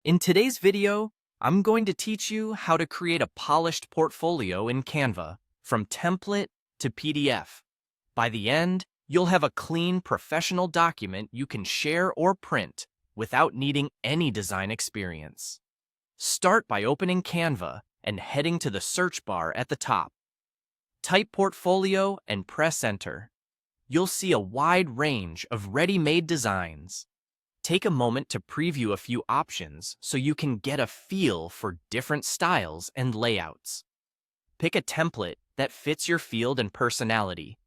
In today's video, I'm going to teach you how to create a polished portfolio in Canva, from template to PDF. By the end, you'll have a clean, professional document you can share or print without needing any design experience. Start by opening Canva and heading to the search bar at the top. Type portfolio and press enter. You'll see a wide range of ready-made designs. Take a moment to preview a few options so you can get a feel for different styles and layouts. Pick a template that fits your field and personality.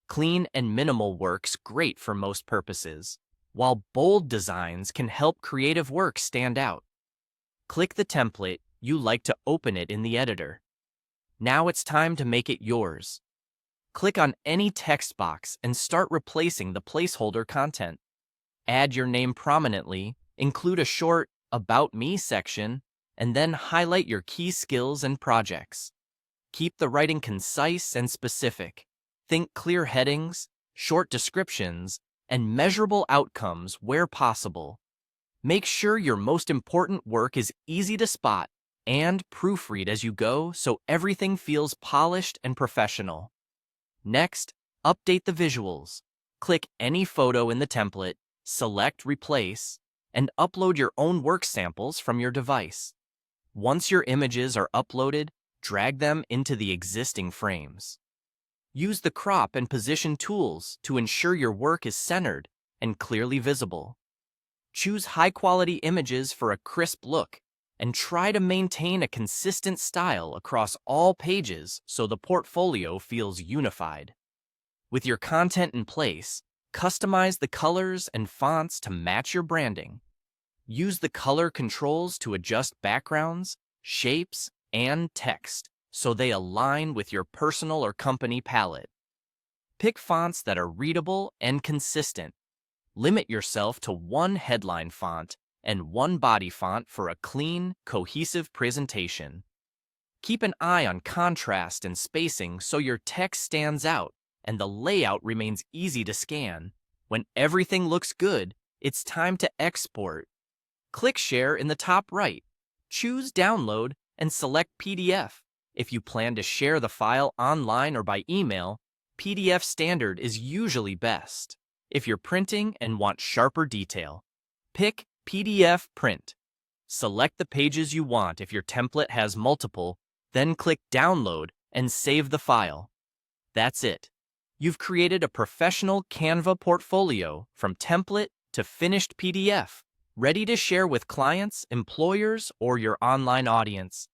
Clean and minimal works great for most purposes, while bold designs can help creative work stand out. Click the template you like to open it in the editor. Now it's time to make it yours. Click on any text box and start replacing the placeholder content. Add your name prominently, include a short About Me section, and then highlight your key skills and projects. Keep the writing concise and specific. Think clear headings, short descriptions, and measurable outcomes where possible. Make sure your most important work is easy to spot and proofread as you go so everything feels polished and professional. Next, update the visuals. Click any photo in the template, select Replace, and upload your own work samples from your device. Once your images are uploaded, drag them into the existing frames. Use the crop and position tools to ensure your work is centered and clearly visible. Choose high-quality images for a crisp look, and try to maintain a consistent style across all pages so the portfolio feels unified. With your content in place, customize the colors and fonts to match your branding. Use the color controls to adjust backgrounds, shapes, and text so they align with your personal or company palette. Pick fonts that are readable and consistent. Limit yourself to one headline font and one body font for a clean, cohesive presentation. Keep an eye on contrast and spacing so your text stands out and the layout remains easy to scan. When everything looks good, it's time to export. Click Share in the top right. Choose Download and select PDF. If you plan to share the file online or by email, PDF Standard is usually best. If you're printing and want sharper detail, pick PDF Print. Select the pages you want if your template has multiple, then click Download and save the file. That's it. You've created a professional Canva portfolio from template to finished PDF, ready to share with clients, employers, or your online audience.